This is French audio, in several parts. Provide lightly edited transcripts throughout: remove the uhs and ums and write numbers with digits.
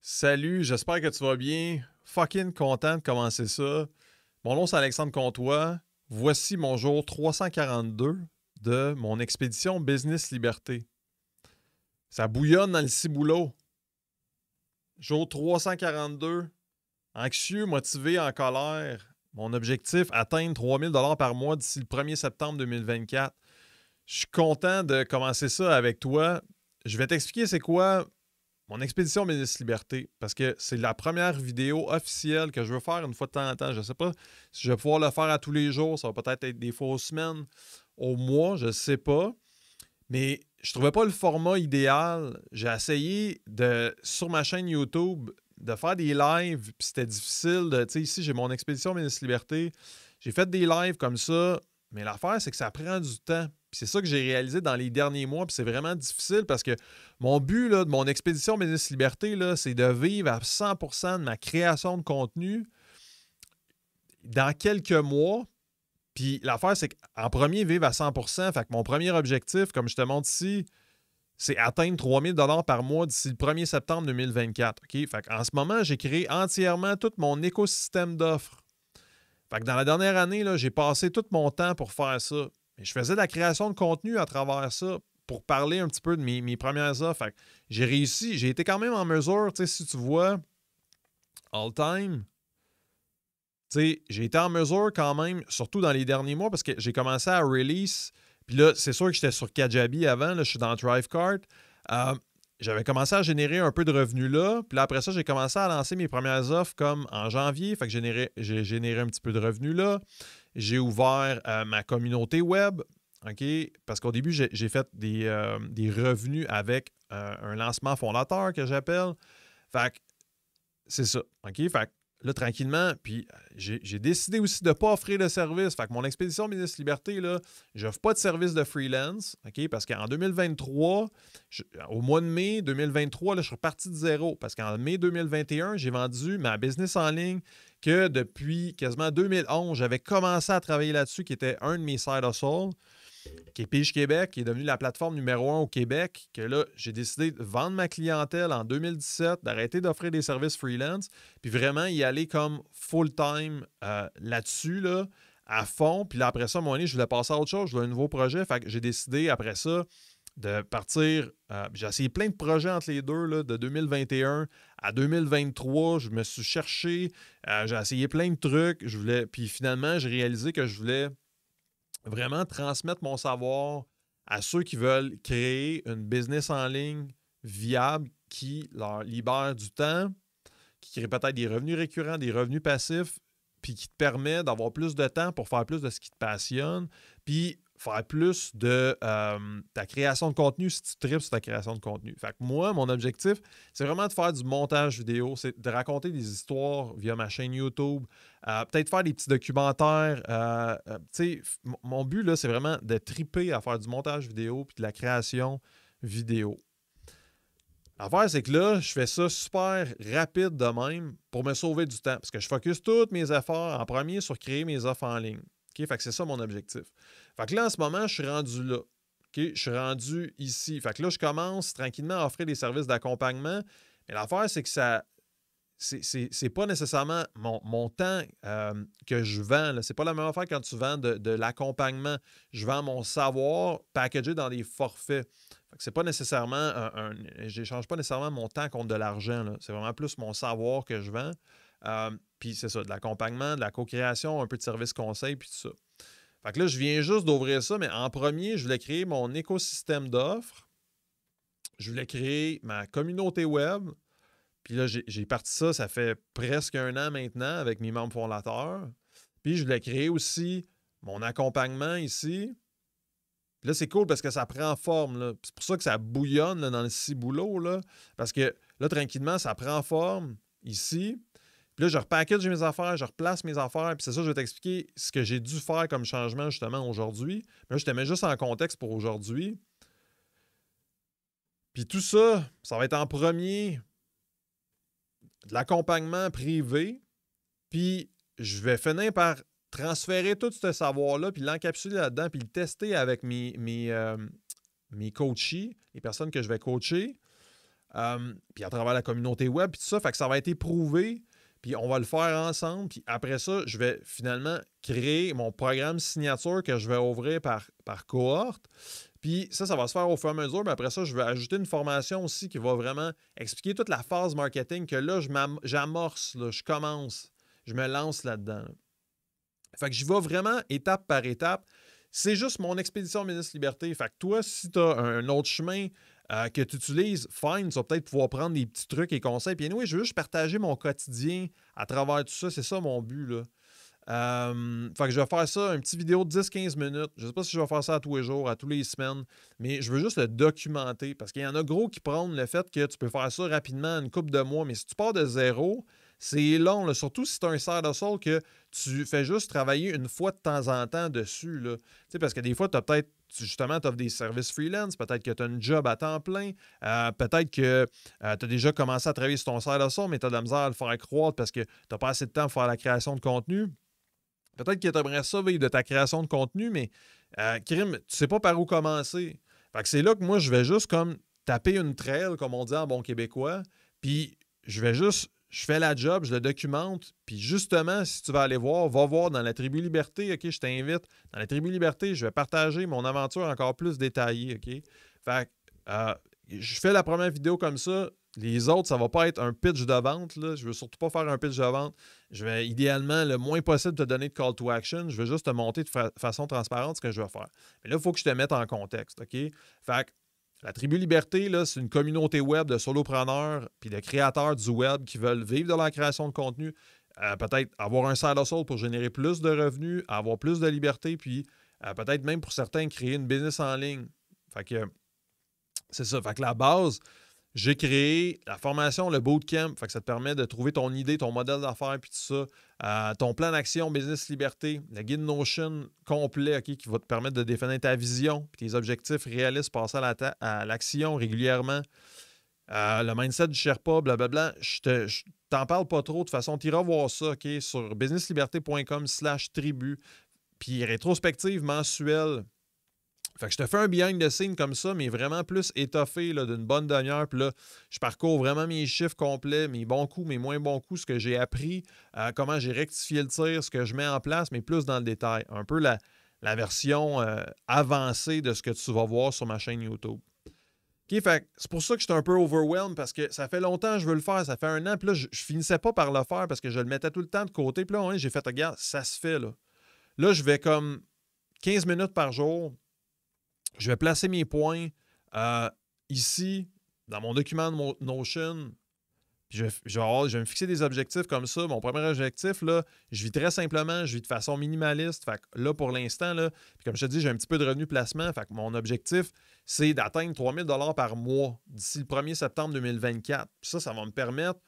Salut, j'espère que tu vas bien. Fucking content de commencer ça. Mon nom c'est Alexandre Comtois. Voici mon jour 342 de mon expédition Business Liberté. Ça bouillonne dans le ciboulot. Jour 342. Anxieux, motivé, en colère. Mon objectif, atteindre 3 000 $ par mois d'ici le 1er septembre 2024. Je suis content de commencer ça avec toi. Je vais t'expliquer c'est quoi mon expédition Business Liberté, parce que c'est la première vidéo officielle que je veux faire une fois de temps en temps. Je ne sais pas si je vais pouvoir le faire à tous les jours. Ça va peut-être être des fois aux semaines, au mois, je ne sais pas. Mais je ne trouvais pas le format idéal. J'ai essayé sur ma chaîne YouTube de faire des lives, puis c'était difficile. Tu sais, ici, j'ai mon expédition Business Liberté. J'ai fait des lives comme ça, mais l'affaire, c'est que ça prend du temps. Puis c'est ça que j'ai réalisé dans les derniers mois, puis c'est vraiment difficile parce que mon but là, de mon expédition Business Liberté, là, c'est de vivre à 100% de ma création de contenu dans quelques mois. Puis l'affaire, c'est qu'en premier, vivre à 100%. Fait que mon premier objectif, comme je te montre ici, c'est atteindre 3 000 $ par mois d'ici le 1er septembre 2024. OK? Fait qu'en ce moment, j'ai créé entièrement tout mon écosystème d'offres. Fait que dans la dernière année, là, j'ai passé tout mon temps pour faire ça. Et je faisais de la création de contenu à travers ça pour parler un petit peu de mes premières offres. Fait que j'ai réussi, j'ai été quand même en mesure, tu sais, si tu vois, all time, tu sais, j'ai été en mesure quand même, surtout dans les derniers mois, parce que j'ai commencé à release. Puis là, c'est sûr que j'étais sur Kajabi avant, là, je suis dans Thrivecart. Euh, J'avais commencé à générer un peu de revenus là. Puis là, après ça, j'ai commencé à lancer mes premières offres comme en janvier. Fait que j'ai généré un petit peu de revenus là. J'ai ouvert ma communauté web. OK? Parce qu'au début, j'ai fait des revenus avec un lancement fondateur que j'appelle. Fait que c'est ça. OK? Fait que là, tranquillement, puis j'ai décidé aussi de ne pas offrir de service. Fait que mon expédition Business Liberté, là, je n'offre pas de service de freelance, OK? Parce qu'en 2023, au mois de mai 2023, là, je suis reparti de zéro. Parce qu'en mai 2021, j'ai vendu ma business en ligne que depuis quasiment 2011, j'avais commencé à travailler là-dessus, qui était un de mes side hustles, qui est Pige Québec, qui est devenu la plateforme numéro 1 au Québec, que là, j'ai décidé de vendre ma clientèle en 2017, d'arrêter d'offrir des services freelance, puis vraiment y aller comme full-time là-dessus, là, à fond. Puis là, après ça, à un moment donné, je voulais passer à autre chose, je voulais un nouveau projet. Fait que j'ai décidé, après ça, de partir. J'ai essayé plein de projets entre les deux, là, de 2021 à 2023. Je me suis cherché, j'ai essayé plein de trucs. Puis finalement, j'ai réalisé que je voulais vraiment transmettre mon savoir à ceux qui veulent créer une business en ligne viable qui leur libère du temps, qui crée peut-être des revenus récurrents, des revenus passifs, puis qui te permet d'avoir plus de temps pour faire plus de ce qui te passionne, puis faire plus de ta création de contenu si tu tripes sur ta création de contenu. Fait que moi, mon objectif, c'est vraiment de faire du montage vidéo, c'est de raconter des histoires via ma chaîne YouTube, peut-être faire des petits documentaires. Tu sais, mon but, là, c'est vraiment de triper à faire du montage vidéo puis de la création vidéo. L'affaire, c'est que là, je fais ça super rapide de même pour me sauver du temps. Parce que je focus tous mes efforts en premier sur créer mes offres en ligne. OK? Fait que c'est ça mon objectif. Fait que là, en ce moment, je suis rendu là. OK? Je suis rendu ici. Fait que là, je commence tranquillement à offrir des services d'accompagnement. Mais l'affaire, c'est que ça. C'est pas nécessairement mon temps que je vends. C'est pas la même affaire quand tu vends de l'accompagnement. Je vends mon savoir packagé dans des forfaits. C'est pas nécessairement j'échange pas nécessairement mon temps contre de l'argent. C'est vraiment plus mon savoir que je vends. Puis c'est ça, de l'accompagnement, de la co-création, un peu de service conseil, puis tout ça. Fait que là, je viens juste d'ouvrir ça, mais en premier, je voulais créer mon écosystème d'offres. Je voulais créer ma communauté web. Puis là, j'ai parti ça, ça fait presque un an maintenant avec mes membres fondateurs. Puis je voulais créer aussi mon accompagnement ici. Puis là, c'est cool parce que ça prend forme. Là. C'est pour ça que ça bouillonne là, dans le ciboulot. Là, parce que là, tranquillement, ça prend forme ici. Puis là, je repackage mes affaires, je replace mes affaires. Puis c'est ça, je vais t'expliquer ce que j'ai dû faire comme changement justement aujourd'hui. Mais là, je te mets juste en contexte pour aujourd'hui. Puis tout ça, ça va être en premier de l'accompagnement privé. Puis je vais finir par transférer tout ce savoir-là, puis l'encapsuler là-dedans, puis le tester avec mes coachés, les personnes que je vais coacher. Puis à travers la communauté web, puis tout ça. Fait que ça va être éprouvé, puis on va le faire ensemble. Puis après ça, je vais finalement créer mon programme signature que je vais ouvrir par cohorte. Puis ça va se faire au fur et à mesure. Mais après ça, je vais ajouter une formation aussi qui va vraiment expliquer toute la phase marketing que là, j'amorce, là, je commence, je me lance là-dedans. Là. Fait que j'y vais vraiment étape par étape. C'est juste mon expédition Business Liberté. Fait que toi, si tu as un autre chemin que tu utilises, fine, tu vas peut-être pouvoir prendre des petits trucs et conseils. Puis anyway, je veux juste partager mon quotidien à travers tout ça. C'est ça mon but, là. Fait que je vais faire ça, une petite vidéo de 10-15 minutes. Je ne sais pas si je vais faire ça à tous les jours, à toutes les semaines, mais je veux juste le documenter parce qu'il y en a gros qui prennent le fait que tu peux faire ça rapidement, une couple de mois, mais si tu pars de zéro, c'est long, là, surtout si tu as un side hustle que tu fais juste travailler une fois de temps en temps dessus. Là. Parce que des fois, tu as peut-être justement, tu offres des services freelance, peut-être que tu as un job à temps plein, peut-être que tu as déjà commencé à travailler sur ton side hustle, mais tu as de la misère à le faire croître parce que tu n'as pas assez de temps pour faire la création de contenu. Peut-être que tu aimerais ça vivre de ta création de contenu, mais crime, tu sais pas par où commencer. Fait que c'est là que moi, je vais juste comme taper une trail, comme on dit en bon québécois, puis je fais la job, je le documente, puis justement, si tu vas aller voir, va voir dans la Tribu Liberté, OK, je t'invite. Dans la Tribu Liberté, je vais partager mon aventure encore plus détaillée, OK? Fait que je fais la première vidéo comme ça. Les autres, ça ne va pas être un pitch de vente. Là. Je ne veux surtout pas faire un pitch de vente. Je vais idéalement le moins possible te donner de call to action. Je veux juste te montrer de façon transparente ce que je vais faire. Mais là, il faut que je te mette en contexte. OK? Fait que la Tribu Liberté, là, c'est une communauté web de solopreneurs puis de créateurs du web qui veulent vivre de la création de contenu, peut-être avoir un side hustle pour générer plus de revenus, avoir plus de liberté, puis peut-être même pour certains créer une business en ligne. Fait que c'est ça. Fait que la base, j'ai créé la formation, le bootcamp. Fait que ça te permet de trouver ton idée, ton modèle d'affaires, puis tout ça. Ton plan d'action Business Liberté, le guide Notion complet, OK, qui va te permettre de définir ta vision, puis tes objectifs réalistes, passer à l'action régulièrement. Le mindset du Sherpa, blablabla. Je t'en parle pas trop. De toute façon, tu iras voir ça, OK, sur businessliberté.com/tribu. Puis rétrospective mensuelle. Fait que je te fais un behind the scenes comme ça, mais vraiment plus étoffé là, d'une bonne demi-heure. Puis là, je parcours vraiment mes chiffres complets, mes bons coups, mes moins bons coups, ce que j'ai appris, comment j'ai rectifié le tir, ce que je mets en place, mais plus dans le détail. Un peu la version avancée de ce que tu vas voir sur ma chaîne YouTube. OK, fait c'est pour ça que j'étais un peu overwhelmed parce que ça fait longtemps que je veux le faire. Ça fait 1 an. Puis là, je finissais pas par le faire parce que je le mettais tout le temps de côté. Puis là, j'ai fait, regarde, ça se fait là. Là, je vais comme 15 minutes par jour. Je vais placer mes points ici, dans mon document de Notion. Puis je vais me fixer des objectifs comme ça. Mon premier objectif, là, je vis très simplement, je vis de façon minimaliste. Fait que là, pour l'instant, là, puis comme je te dis, j'ai un petit peu de revenu placement. Fait que mon objectif, c'est d'atteindre 3 000 $ par mois d'ici le 1er septembre 2024. Puis ça va me permettre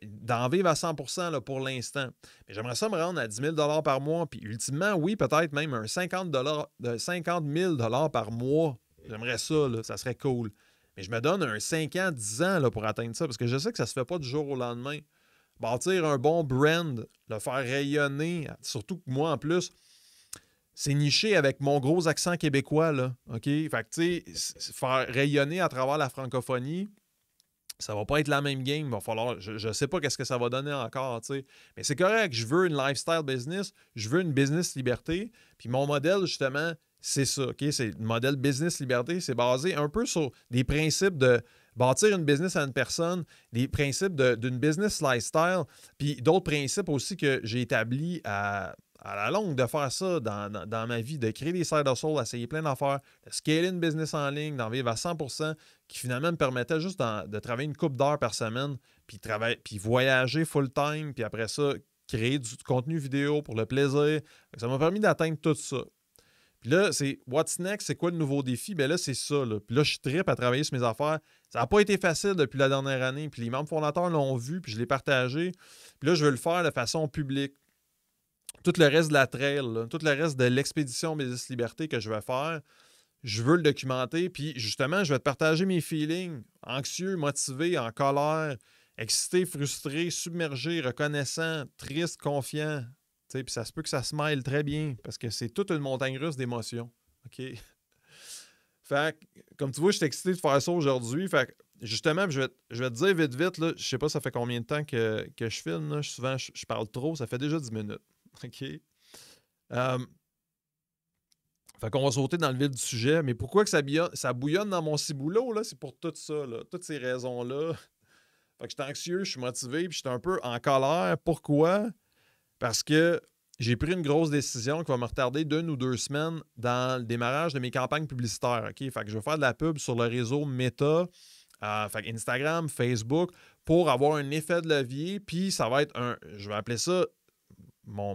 d'en vivre à 100% là, pour l'instant. Mais j'aimerais ça me rendre à 10 000 $ par mois. Puis ultimement, oui, peut-être même un 50 000 $ par mois. J'aimerais ça, là, ça serait cool. Mais je me donne un 5 ans, 10 ans là, pour atteindre ça parce que je sais que ça ne se fait pas du jour au lendemain. Bâtir un bon brand, le faire rayonner, surtout que moi en plus, c'est niché avec mon gros accent québécois. Là, OK? Fait que tu sais, faire rayonner à travers la francophonie, ça va pas être la même game. Il va falloir. Je ne sais pas qu'est-ce que ça va donner encore, tu sais. Mais c'est correct. Je veux une lifestyle business. Je veux une business liberté. Puis mon modèle, justement, c'est ça. OK? C'est le modèle business liberté. C'est basé un peu sur des principes de bâtir une business à une personne, des principes d'une business lifestyle, puis d'autres principes aussi que j'ai établis à la longue de faire ça dans ma vie, de créer des side hustles, d'essayer plein d'affaires, de scaler une business en ligne, d'en vivre à 100%, qui finalement me permettait juste de travailler une couple d'heures par semaine, puis voyager full-time, puis après ça, créer du contenu vidéo pour le plaisir. Ça m'a permis d'atteindre tout ça. Puis là, c'est what's next? C'est quoi le nouveau défi? Bien là, c'est ça. Là. Puis là, je trippe à travailler sur mes affaires. Ça n'a pas été facile depuis la dernière année. Puis les membres fondateurs l'ont vu, puis je l'ai partagé. Puis là, je veux le faire de façon publique. Tout le reste de la trail, là, tout le reste de l'expédition Business Liberté que je vais faire, je veux le documenter. Puis justement, je vais te partager mes feelings. Anxieux, motivé, en colère, excité, frustré, submergé, reconnaissant, triste, confiant. Puis ça se peut que ça se mêle très bien parce que c'est toute une montagne russe d'émotions. OK? Fait que, comme tu vois, je suis excité de faire ça aujourd'hui. Fait que justement, je vais te dire vite, vite, là, je sais pas ça fait combien de temps que je filme. Là. Souvent, je parle trop. Ça fait déjà 10 minutes. OK? Euh, Fait qu'on va sauter dans le vif du sujet. Mais pourquoi que ça bouillonne dans mon ciboulot, là? C'est pour tout ça, là. Toutes ces raisons-là. Fait que je suis anxieux, je suis motivé, puis je suis un peu en colère. Pourquoi? Parce que j'ai pris une grosse décision qui va me retarder d'1 ou 2 semaines dans le démarrage de mes campagnes publicitaires. OK? Fait que je vais faire de la pub sur le réseau Meta, fait que Instagram, Facebook, pour avoir un effet de levier. Puis ça va être je vais appeler ça ma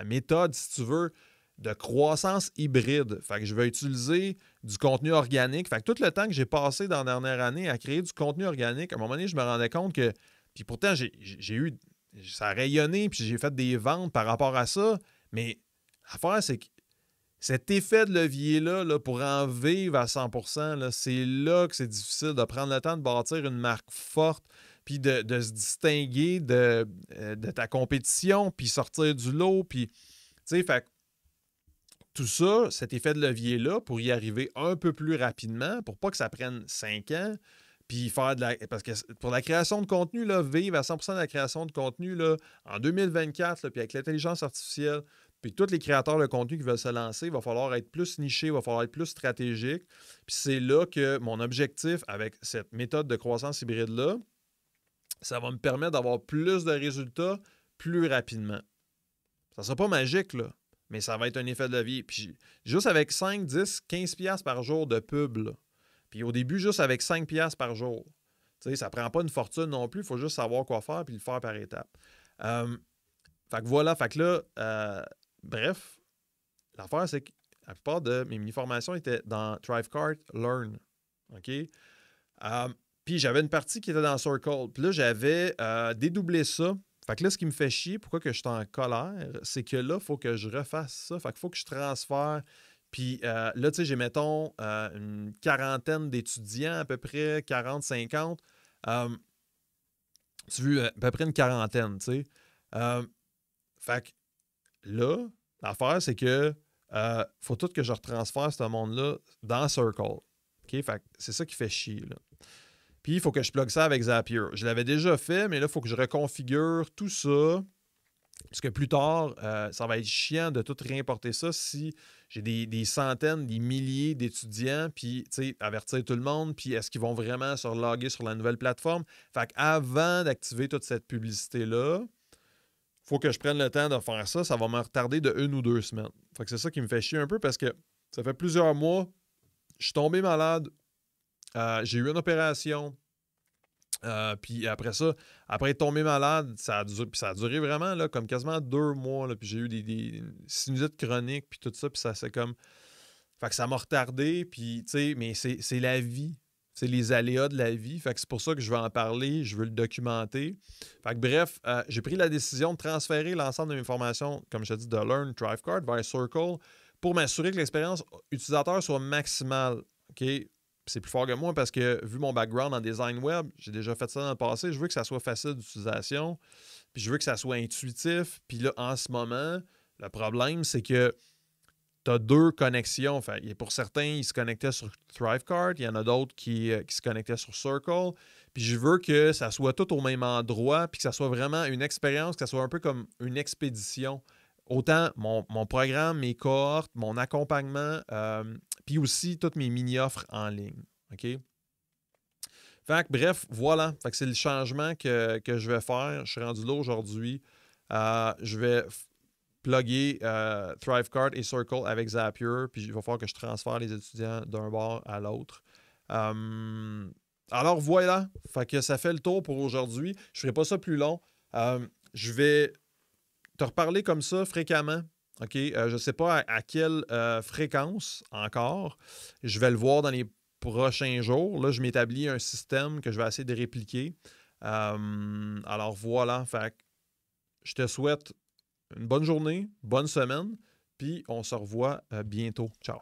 méthode, si tu veux, de croissance hybride. Fait que je vais utiliser du contenu organique. Fait que tout le temps que j'ai passé dans la dernière année à créer du contenu organique, à un moment donné, je me rendais compte que. Puis pourtant, j'ai eu. Ça a rayonné, puis j'ai fait des ventes par rapport à ça. Mais l'affaire, c'est que cet effet de levier-là, là, pour en vivre à 100%, là, c'est là que c'est difficile de prendre le temps de bâtir une marque forte, puis de se distinguer de ta compétition, puis sortir du lot. Puis, tu sais, fait tout ça, cet effet de levier-là, pour y arriver un peu plus rapidement, pour pas que ça prenne 5 ans, puis faire de la. Parce que pour la création de contenu, là, vivre à 100% de la création de contenu là, en 2024, là, puis avec l'intelligence artificielle, puis tous les créateurs de contenu qui veulent se lancer, il va falloir être plus niché, il va falloir être plus stratégique. Puis c'est là que mon objectif avec cette méthode de croissance hybride-là, ça va me permettre d'avoir plus de résultats plus rapidement. Ça ne sera pas magique, là, mais ça va être un effet de levier. Puis juste avec 5, 10, 15$ par jour de pub, là. Puis au début, juste avec 5$ par jour. Tu sais, ça ne prend pas une fortune non plus, il faut juste savoir quoi faire puis le faire par étapes. Fait que voilà, fait que là, bref, l'affaire, c'est que la plupart de mes mini-formations étaient dans Thrivecart Learn. OK? Puis j'avais une partie qui était dans Circle. Puis là, j'avais dédoublé ça. Fait que là, ce qui me fait chier, pourquoi que je suis en colère, c'est que là, il faut que je refasse ça. Fait qu'il faut que je transfère. Puis là, tu sais, j'ai, mettons, une quarantaine d'étudiants, à peu près 40, 50. Tu vois, à peu près une quarantaine, tu sais. Fait que là, l'affaire, c'est que faut tout que je retransfère ce monde-là dans Circle. OK? Fait que c'est ça qui fait chier, là. Puis, il faut que je plug ça avec Zapier. Je l'avais déjà fait, mais là, il faut que je reconfigure tout ça. Parce que plus tard, ça va être chiant de tout réimporter ça si j'ai des centaines, des milliers d'étudiants, puis, tu sais, avertir tout le monde, puis est-ce qu'ils vont vraiment se reloguer sur la nouvelle plateforme? Fait qu'avant d'activer toute cette publicité-là, il faut que je prenne le temps de faire ça. Ça va me retarder de 1 ou 2 semaines. Fait que c'est ça qui me fait chier un peu parce que ça fait plusieurs mois, je suis tombé malade. J'ai eu une opération. Puis après ça, après être tombé malade, ça a duré vraiment là, comme quasiment 2 mois. Là, puis j'ai eu des sinusites chroniques, puis tout ça. Puis ça, c'est comme. Fait que ça m'a retardé. Puis, tu sais, mais c'est la vie. C'est les aléas de la vie. Fait que c'est pour ça que je veux en parler. Je veux le documenter. Fait que bref, j'ai pris la décision de transférer l'ensemble de mes formations, comme je te dis, de Learn Thrivecart vers Circle pour m'assurer que l'expérience utilisateur soit maximale. OK? C'est plus fort que moi parce que, vu mon background en design web, j'ai déjà fait ça dans le passé, je veux que ça soit facile d'utilisation, puis je veux que ça soit intuitif. Puis là, en ce moment, le problème, c'est que tu as 2 connexions. Enfin, pour certains, ils se connectaient sur Thrivecart, il y en a d'autres qui se connectaient sur Circle. Puis je veux que ça soit tout au même endroit, puis que ça soit vraiment une expérience, que ça soit un peu comme une expédition. Autant mon programme, mes cohortes, mon accompagnement, puis aussi toutes mes mini-offres en ligne. OK? Fait que, bref, voilà. Fait que c'est le changement que je vais faire. Je suis rendu là aujourd'hui. Je vais plugger Thrivecart et Circle avec Zapier, puis il va falloir que je transfère les étudiants d'un bord à l'autre. Alors voilà. Fait que ça fait le tour pour aujourd'hui. Je ne ferai pas ça plus long. Je vais te reparler comme ça fréquemment. OK? Je ne sais pas à quelle fréquence encore. Je vais le voir dans les prochains jours. Là, je m'établis un système que je vais essayer de répliquer. Alors voilà. Fait que je te souhaite une bonne journée, bonne semaine, puis on se revoit bientôt. Ciao!